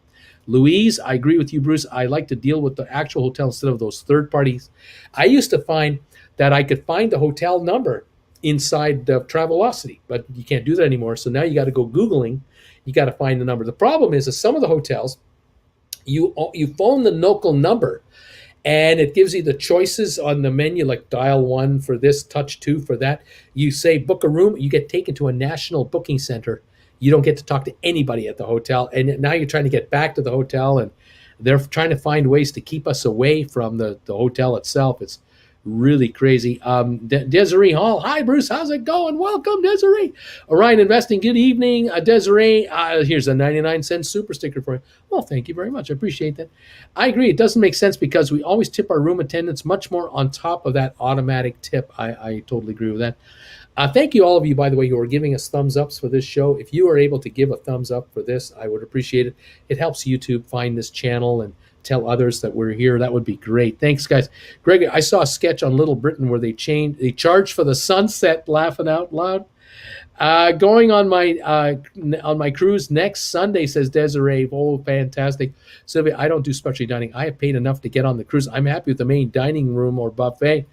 Louise, I agree with you, Bruce. I like to deal with the actual hotel instead of those third parties. I used to find that I could find the hotel number inside Travelocity, but you can't do that anymore. So now you got to go Googling. You got to find the number. The problem is that some of the hotels, you phone the local number, and it gives you the choices on the menu, like dial 1 for this, touch 2 for that. You say book a room, you get taken to a national booking center. You don't get to talk to anybody at the hotel, and now you're trying to get back to the hotel, and they're trying to find ways to keep us away from the hotel itself. It's really crazy. Desiree Hall, hi Bruce, how's it going? Welcome, Desiree. Orion Investing, good evening. Desiree, here's a 99-cent super sticker for you. Well, thank you very much. I appreciate that. I agree. It doesn't make sense because we always tip our room attendants much more on top of that automatic tip. I totally agree with that. Thank you, all of you, by the way, who are giving us thumbs ups for this show. If you are able to give a thumbs up for this, I would appreciate it. It helps YouTube find this channel and tell others that we're here. That would be great. Thanks, guys. Greg, I saw a sketch on Little Britain where they charged for the sunset, laughing out loud. Going on my cruise next Sunday, says Desiree. Oh, fantastic. Sylvia, I don't do specialty dining. I have paid enough to get on the cruise. I'm happy with the main dining room or buffet.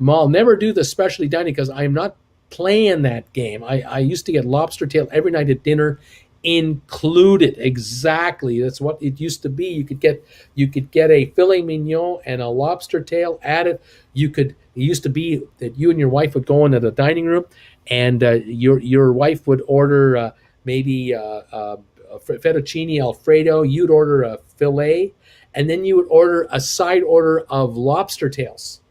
I'll never do the specialty dining because I'm not playing that game. I used to get lobster tail every night at dinner, included. Exactly, that's what it used to be. You could get a filet mignon and a lobster tail added. It used to be that you and your wife would go into the dining room, and your wife would order maybe a fettuccine alfredo. You'd order a filet, and then you would order a side order of lobster tails.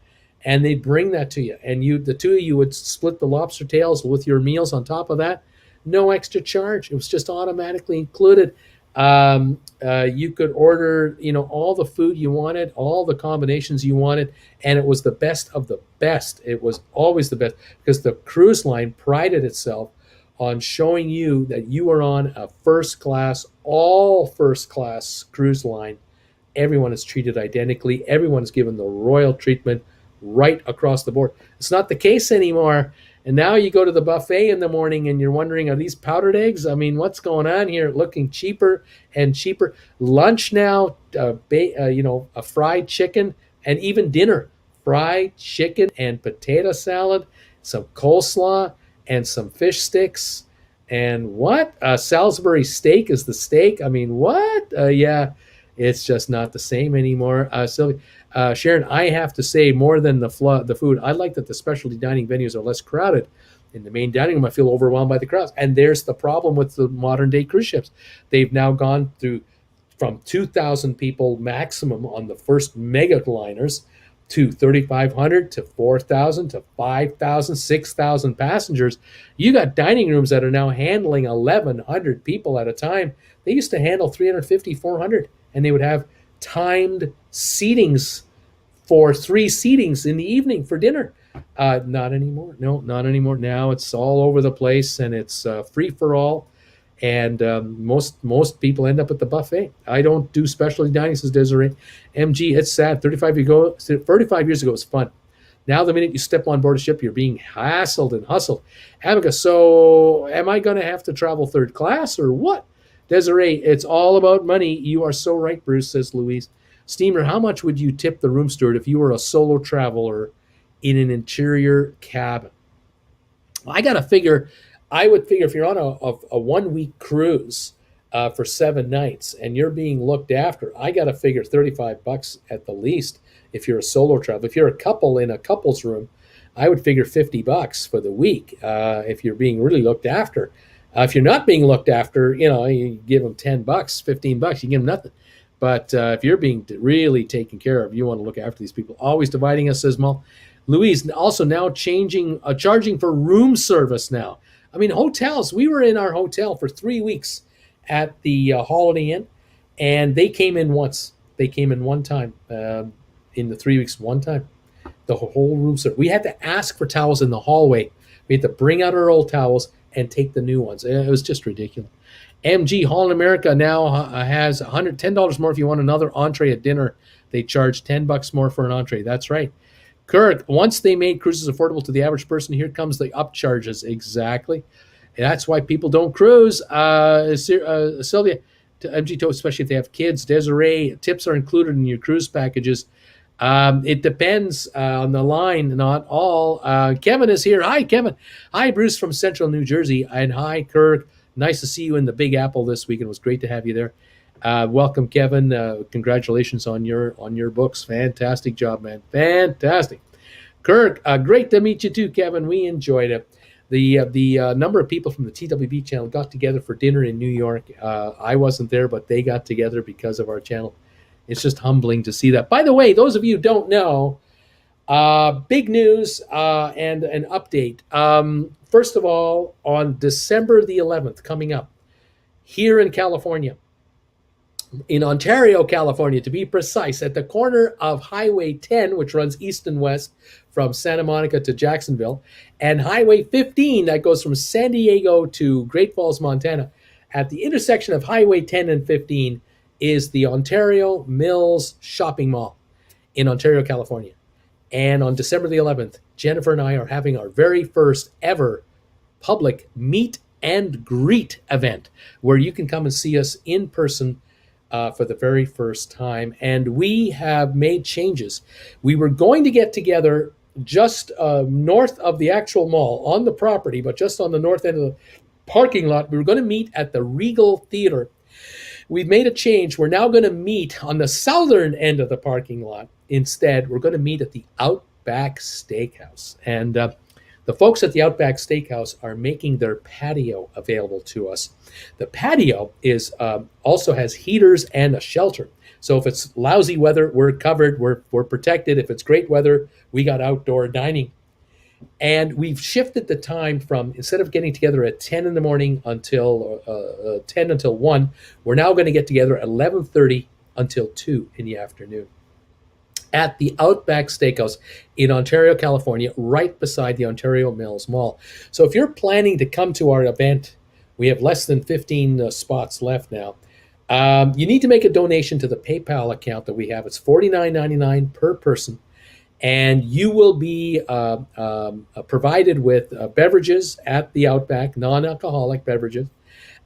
And they'd bring that to you, and the two of you would split the lobster tails with your meals on top of that. No extra charge. It was just automatically included. You could order, all the food you wanted, all the combinations you wanted, and it was the best of the best. It was always the best because the cruise line prided itself on showing you that you were on a all first class cruise line. Everyone is treated identically. Everyone is given the royal treatment right across the board. It's not the case anymore. And now you go to the buffet in the morning and you're wondering, are these powdered eggs? I mean, what's going on here? Looking cheaper and cheaper. Lunch now, a fried chicken, and even dinner, fried chicken and potato salad, some coleslaw and some fish sticks. And what? Salisbury steak is the steak. I mean, what? Yeah, it's just not the same anymore. Sylvia, Sharon, I have to say, more than the food, I like that the specialty dining venues are less crowded. In the main dining room, I feel overwhelmed by the crowds. And there's the problem with the modern day cruise ships. They've now gone from 2,000 people maximum on the first mega liners to 3,500 to 4,000 to 5,000, 6,000 passengers. You got dining rooms that are now handling 1,100 people at a time. They used to handle 350, 400, and they would have timed seatings for 3 seatings in the evening for dinner. Not anymore. No, not anymore. Now it's all over the place, and it's free for all. And most people end up at the buffet. I don't do specialty dining, says Desiree. MG, it's sad. 35 years ago, it was fun. Now, the minute you step on board a ship, you're being hassled and hustled. Amica, so am I going to have to travel third class or what? Desiree, it's all about money. You are so right, Bruce, says Louise. Steamer, how much would you tip the room steward if you were a solo traveler in an interior cabin? I would figure if you're on a 1-week cruise for 7 nights and you're being looked after, I got to figure $35 at the least if you're a solo traveler. If you're a couple in a couple's room, I would figure $50 for the week if you're being really looked after. If you're not being looked after, you give them $10, $15, you give them nothing. But if you're being really taken care of, you want to look after these people. Always dividing us, says Mull. Louise, also now charging for room service now. I mean, hotels, we were in our hotel for 3 weeks at the Holiday Inn, and they came in once. They came in one time in the 3 weeks, one time. The whole room service. We had to ask for towels in the hallway. We had to bring out our old towels and take the new ones. It was just ridiculous. MG Holland America now has $110 more if you want another entree at dinner. They charge $10 more for an entree. That's right. Kirk, once they made cruises affordable to the average person, here comes the upcharges. Exactly. And that's why people don't cruise. Sylvia, to MG Toast, especially if they have kids. Desiree, tips are included in your cruise packages. It depends on the line, not all. Kevin is here. Hi, Kevin. Hi, Bruce from Central New Jersey. And hi, Kirk. Nice to see you in the Big Apple this week. It was great to have you there. Welcome, Kevin. Congratulations on your books. Fantastic job, man. Fantastic. Kirk, great to meet you too, Kevin. We enjoyed it. The number of people from the TWB channel got together for dinner in New York. I wasn't there, but they got together because of our channel. It's just humbling to see that. By the way, those of you who don't know, big news and an update. First of all, on December the 11th, coming up, here in California, in Ontario, California, to be precise, at the corner of Highway 10, which runs east and west from Santa Monica to Jacksonville, and Highway 15, that goes from San Diego to Great Falls, Montana. At the intersection of Highway 10 and 15 is the Ontario Mills Shopping Mall in Ontario, California. And on December the 11th, Jennifer and I are having our very first ever public meet and greet event where you can come and see us in person for the very first time. And we have made changes. We were going to get together just north of the actual mall on the property, but just on the north end of the parking lot. We were going to meet at the Regal Theater. We've made a change. We're now going to meet on the southern end of the parking lot. Instead, we're going to meet at the Outback Steakhouse. And the folks at the Outback Steakhouse are making their patio available to us. The patio is also has heaters and a shelter. So if it's lousy weather, we're covered, we're protected. If it's great weather, we got outdoor dining. And we've shifted the time from, instead of getting together at 10 in the morning until 10 until 1, we're now going to get together at 11:30 until 2 in the afternoon at the Outback Steakhouse in Ontario, California, right beside the Ontario Mills Mall. So if you're planning to come to our event, we have less than 15 spots left now. You need to make a donation to the PayPal account that we have. It's $49.99 per person. And you will be provided with beverages at the Outback, non-alcoholic beverages.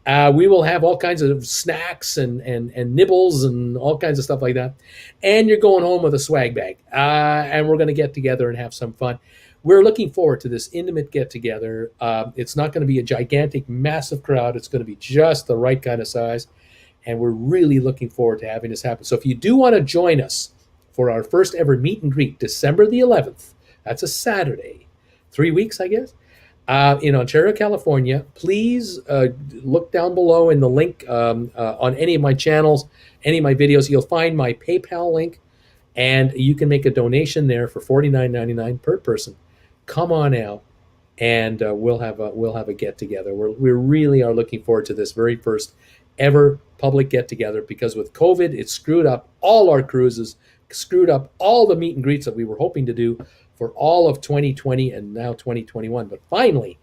We will have all kinds of snacks and nibbles and all kinds of stuff like that. And you're going home with a swag bag. And we're going to get together and have some fun. We're looking forward to this intimate get-together. It's not going to be a gigantic, massive crowd. It's going to be just the right kind of size. And we're really looking forward to having this happen. So if you do want to join us for our first ever meet and greet, December the 11th, that's a Saturday, 3 weeks, I guess, in Ontario, California, please look down below in the link on any of my channels, any of my videos. You'll find my PayPal link, and you can make a donation there for $49.99 per person. Come on out, and we'll have a get together. We really are looking forward to this very first ever public get together, because with COVID, it screwed up all our cruises, screwed up all the meet and greets that we were hoping to do for all of 2020 and now 2021. But finally,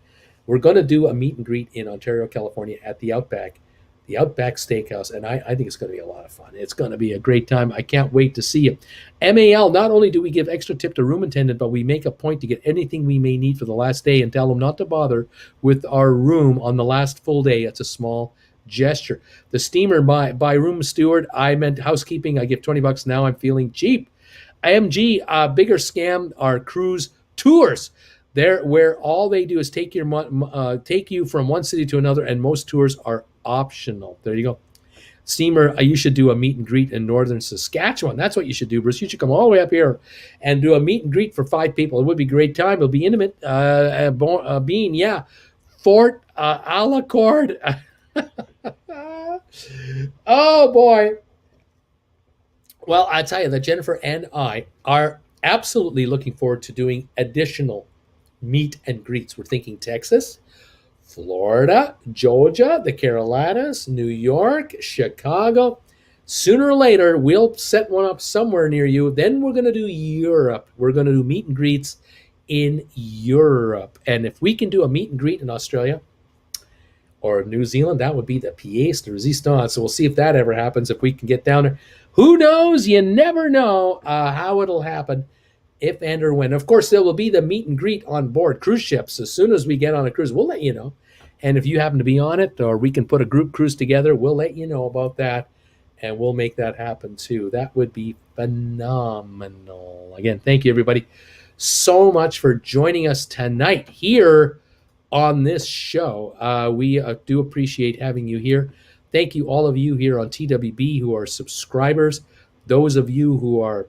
we're going to do a meet and greet in Ontario, California at the Outback Steakhouse. And I think it's going to be a lot of fun. It's going to be a great time. I can't wait to see you. MAL, not only do we give extra tip to room attendant, but we make a point to get anything we may need for the last day and tell them not to bother with our room on the last full day. It's a small gesture. The steamer by room steward, I meant housekeeping. I give $20. Now I'm feeling cheap. IMG, bigger scam are cruise tours. There, where all they do is take you from one city to another, and most tours are optional. There you go. Steamer, you should do a meet and greet in northern Saskatchewan. That's what you should do, Bruce. You should come all the way up here and do a meet and greet for 5 people. It would be a great time. It'll be intimate. Bean, yeah. Fort Alacord. Oh boy. Well, I tell you that Jennifer and I are absolutely looking forward to doing additional meet and greets. We're thinking Texas, Florida, Georgia, the Carolinas, New York, Chicago. Sooner or later, we'll set one up somewhere near you. Then we're going to do Europe. We're going to do meet and greets in Europe. And if we can do a meet and greet in Australia or New Zealand, that would be the pièce de résistance. So we'll see if that ever happens, if we can get down there. Who knows? You never know how it'll happen. if and or when. Of course, there will be the meet and greet on board cruise ships. As soon as we get on a cruise, we'll let you know. And if you happen to be on it, or we can put a group cruise together, we'll let you know about that, and we'll make that happen too. That would be phenomenal. Again, thank you everybody so much for joining us tonight here on this show. We do appreciate having you here. Thank you, all of you here on TWB who are subscribers. Those of you who are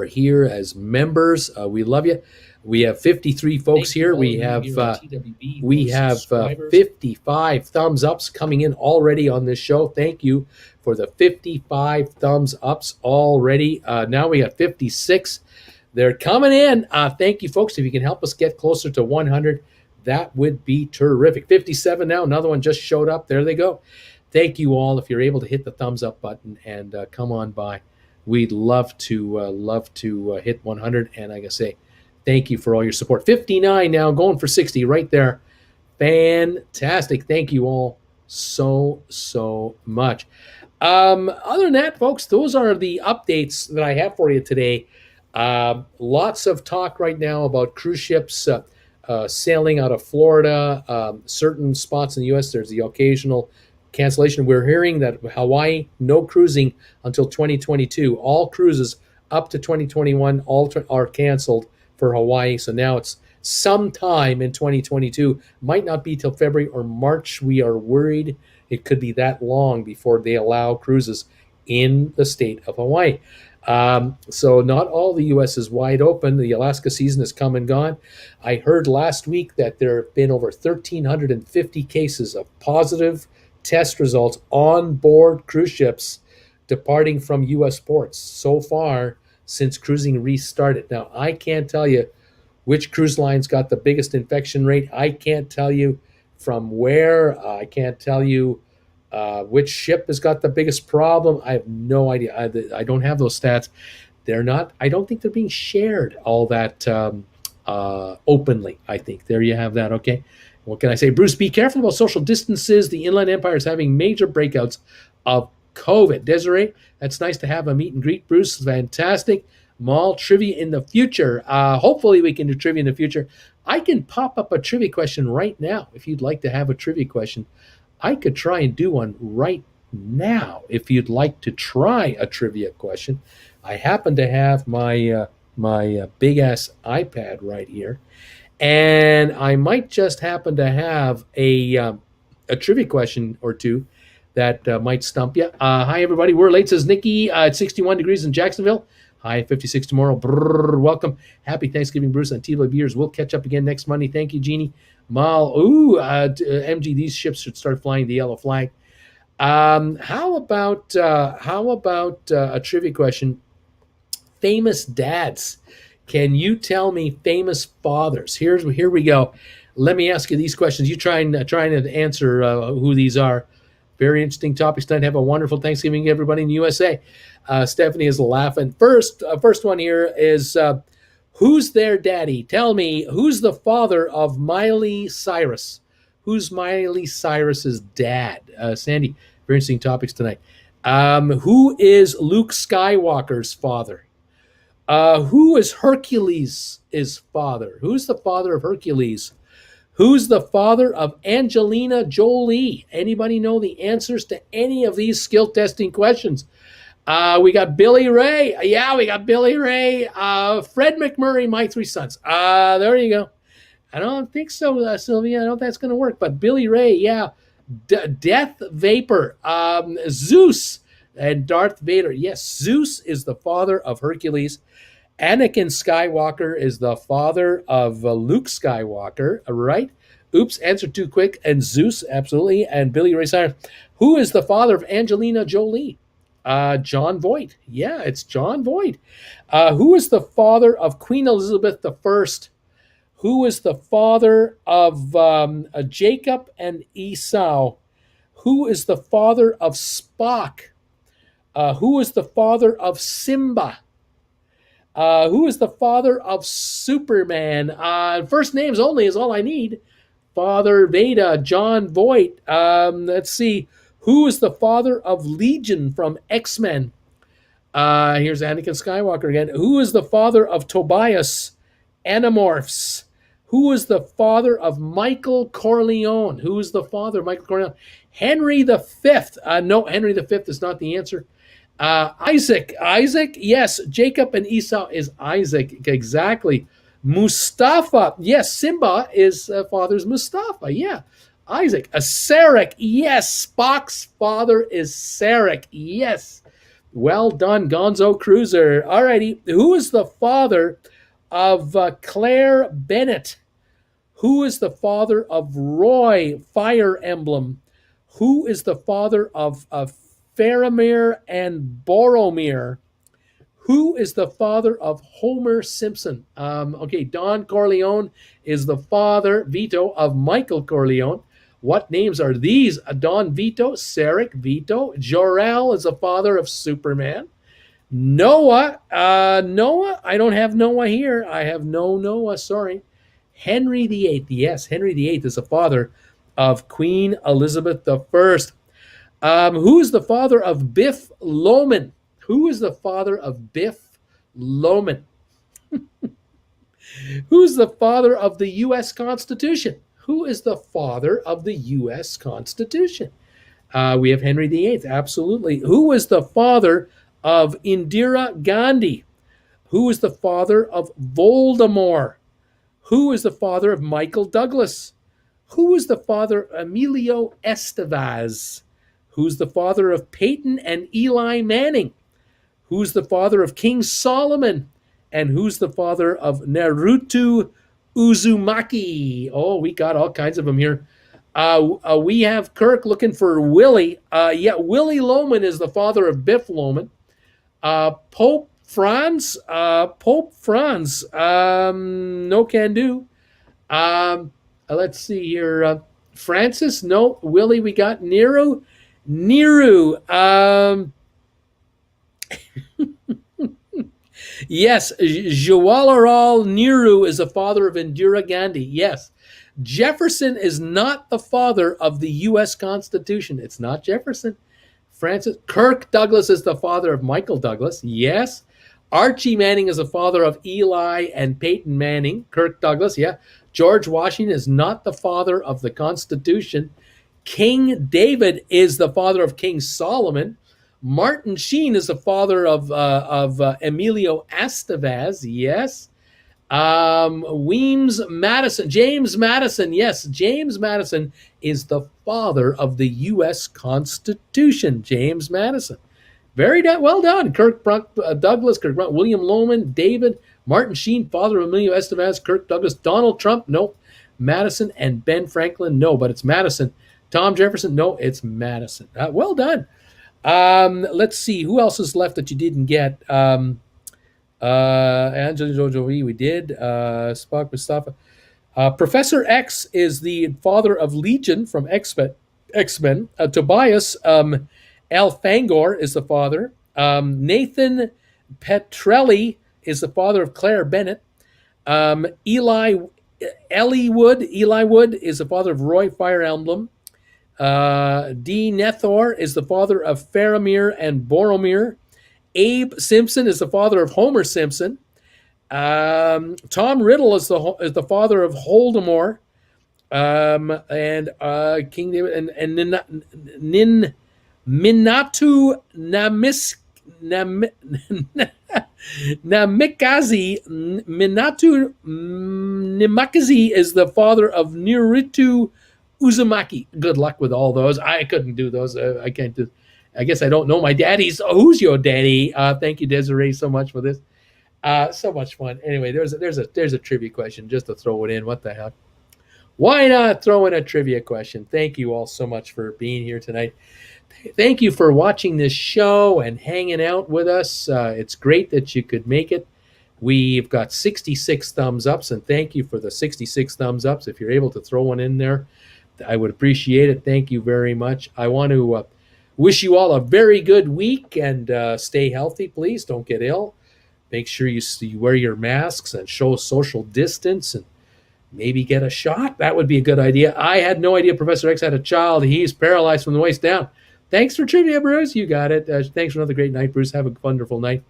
here as members, we love you. We have 53 folks here. We have 55 thumbs ups coming in already on this show. Thank you for the 55 thumbs ups already. Now we got 56. They're coming in. Thank you, folks. If you can help us get closer to 100, that would be terrific. 57 now. Another one just showed up. There they go. Thank you all. If you're able to hit the thumbs up button and come on by, we'd love to hit 100. And like I say, thank you for all your support. 59 now, going for 60 right there. Fantastic. Thank you all so much. Other than that, folks, those are the updates that I have for you today. Lots of talk right now about cruise ships sailing out of Florida. Certain spots in the U.S., there's the occasional cancellation. We're hearing that Hawaii, no cruising until 2022. All cruises up to 2021 are canceled for Hawaii. So now it's sometime in 2022. Might not be till February or March. We are worried it could be that long before they allow cruises in the state of Hawaii. So not all the U.S. is wide open. The Alaska season has come and gone. I heard last week that there have been over 1,350 cases of positive test results on board cruise ships departing from U.S. ports so far since cruising restarted. Now, I can't tell you which cruise lines got the biggest infection rate. I can't tell you from where. I can't tell you which ship has got the biggest problem. I have no idea. I don't have those stats. They're not. I don't think they're being shared all that openly. I think there you have that. Okay. What can I say? Bruce, be careful about social distances. The Inland Empire is having major breakouts of COVID. Desiree, that's nice to have a meet and greet. Bruce, fantastic. Mall trivia in the future. Hopefully we can do trivia in the future. I can pop up a trivia question right now. If you'd like to have a trivia question, I could try and do one right now. If you'd like to try a trivia question, I happen to have my big ass iPad right here. And I might just happen to have a trivia question or two that might stump you. Hi, everybody. We're late, says Nikki, at 61 degrees in Jacksonville. High 56 tomorrow. Brrr, welcome. Happy Thanksgiving, Bruce, on TWB Beers. We'll catch up again next Monday. Thank you, Jeannie. Mal, MG, these ships should start flying the yellow flag. How about a trivia question? Famous dads. Can you tell me famous fathers? Here we go. Let me ask you these questions. You trying to answer who these are. Very interesting topics tonight. Have a wonderful Thanksgiving, everybody in the USA. Stephanie is laughing. First one here is, who's their daddy? Tell me, who's the father of Miley Cyrus? Who's Miley Cyrus's dad? Sandy, very interesting topics tonight. Who is Luke Skywalker's father? Who is Hercules' father? Who's the father of Hercules? Who's the father of Angelina Jolie? Anybody know the answers to any of these skill testing questions? We got Billy Ray. Yeah, we got Billy Ray. Fred McMurray, my three sons. There you go. I don't think so, Sylvia. I don't think that's going to work. But Billy Ray, yeah. Death Vapor. Zeus and Darth Vader. Yes, Zeus is the father of Hercules. Anakin Skywalker is the father of Luke Skywalker, right? Oops, answer too quick. And Zeus, absolutely. And Billy Ray Cyrus. Who is the father of Angelina Jolie? John Voight. Yeah, it's John Voight. Who is the father of Queen Elizabeth I? Who is the father of Jacob and Esau? Who is the father of Spock? Who is the father of Simba? Who is the father of Superman? First names only is all I need. Father Veda, John Voight. Let's see. Who is the father of Legion from X-Men? Here's Anakin Skywalker again. Who is the father of Tobias Animorphs? Who is the father of Michael Corleone? Who is the father of Michael Corleone? Henry V. No, Henry V is not the answer. Isaac. Yes. Jacob and Esau is Isaac. Exactly. Mustafa. Yes. Simba is father's Mustafa. Yeah. Isaac. Sarek. Yes. Spock's father is Sarek. Yes. Well done, Gonzo Cruiser. Alrighty. Who is the father of Claire Bennett? Who is the father of Roy Fire Emblem? Who is the father of Faramir and Boromir? Who is the father of Homer Simpson? Okay, Don Corleone is the father, Vito, of Michael Corleone. What names are these? Don Vito, Sarek Vito. Jor-El is the father of Superman. Noah, I don't have Noah here. I have no Noah, sorry. Henry VIII, yes, Henry VIII is the father of Queen Elizabeth I. Who is the father of Biff Loman? Who is the father of Biff Loman? Who's the father of the U.S. Constitution? Who is the father of the U.S. Constitution? We have Henry VIII, absolutely. Who is the father of Indira Gandhi? Who is the father of Voldemort? Who is the father of Michael Douglas? Who is the father of Emilio Estevez? Who's the father of Peyton and Eli Manning? Who's the father of King Solomon? And who's the father of Naruto Uzumaki? Oh, we got all kinds of them here. We have Kirk looking for Willie. Willie Loman is the father of Biff Loman. Pope Franz, no can do. Let's see here. Francis, no. Willie, we got Nero. Yes, Jawaharlal Nehru is the father of Indira Gandhi. Yes. Jefferson is not the father of the U.S. Constitution. It's not Jefferson. Francis Kirk Douglas is the father of Michael Douglas. Yes. Archie Manning is the father of Eli and Peyton Manning. Kirk Douglas, yeah. George Washington is not the father of the Constitution. King David is the father of King Solomon. Martin Sheen is the father of Emilio Estevez. Yes. James Madison. Yes, James Madison is the father of the U.S. Constitution. James Madison. Very well done. Douglas, William Loman, David, Martin Sheen, father of Emilio Estevez, Kirk Douglas, Donald Trump, no. Madison, and Ben Franklin, no, but it's Madison. Tom Jefferson, no, it's Madison. Well done. Let's see, who else is left that you didn't get? Angelina Jolie, we did. Spock, Mustafa. Professor X is the father of Legion from X-Men. Tobias Elfangor is the father. Nathan Petrelli is the father of Claire Bennett. Eli Wood is the father of Roy Fire Emblem. D. Nethor is the father of Faramir and Boromir. Abe Simpson is the father of Homer Simpson. Tom Riddle is the father of Voldemort. And King David and Minatu Namikaze is the father of Naruto Uzumaki. Good luck with all those. I couldn't do those. I can't do. I guess I don't know my daddy's. Who's your daddy? Thank you, Desiree, so much for this. So much fun. Anyway, there's a trivia question just to throw it in. What the heck? Why not throw in a trivia question? Thank you all so much for being here tonight. Thank you for watching this show and hanging out with us. It's great that you could make it. We've got 66 thumbs ups, and thank you for the 66 thumbs ups. If you're able to throw one in there, I would appreciate it. Thank you very much. I want to wish you all a very good week, and stay healthy, please. Don't get ill. Make sure you wear your masks and show social distance, and maybe get a shot. That would be a good idea. I had no idea Professor X had a child. He's paralyzed from the waist down. Thanks for trivia, Bruce. You got it. Thanks for another great night, Bruce. Have a wonderful night.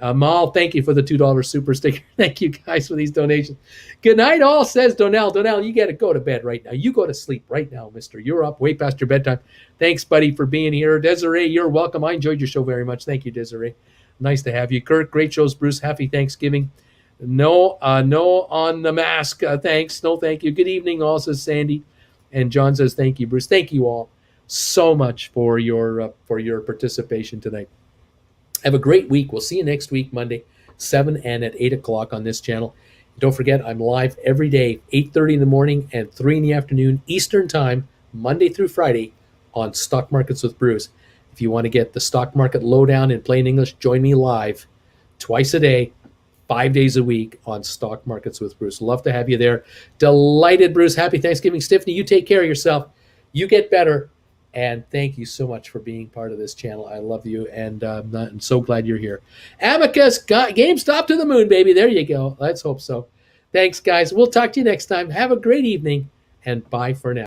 Mal, thank you for the $2 super sticker. Thank you guys for these donations. Good night, all, says Donnell. Donnell, you got to go to bed right now. You go to sleep right now, mister. You're up way past your bedtime. Thanks, buddy, for being here. Desiree, you're welcome. I enjoyed your show very much. Thank you, Desiree. Nice to have you. Kirk, great shows. Bruce, happy Thanksgiving. No on the mask. Thanks. No, thank you. Good evening, all, says Sandy. And John says, thank you, Bruce. Thank you all so much for your participation tonight. Have a great week. We'll see you next week, Monday, 7 and at 8 o'clock on this channel. Don't forget, I'm live every day, 8:30 in the morning and 3 in the afternoon Eastern Time, Monday through Friday on Stock Markets with Bruce. If you want to get the stock market lowdown in plain English, join me live twice a day, 5 days a week on Stock Markets with Bruce. Love to have you there. Delighted, Bruce. Happy Thanksgiving. Tiffany, you take care of yourself. You get better. And thank you so much for being part of this channel. I love you, and I'm so glad you're here. Amicus, GameStop to the moon, baby. There you go. Let's hope so. Thanks, guys. We'll talk to you next time. Have a great evening, and bye for now.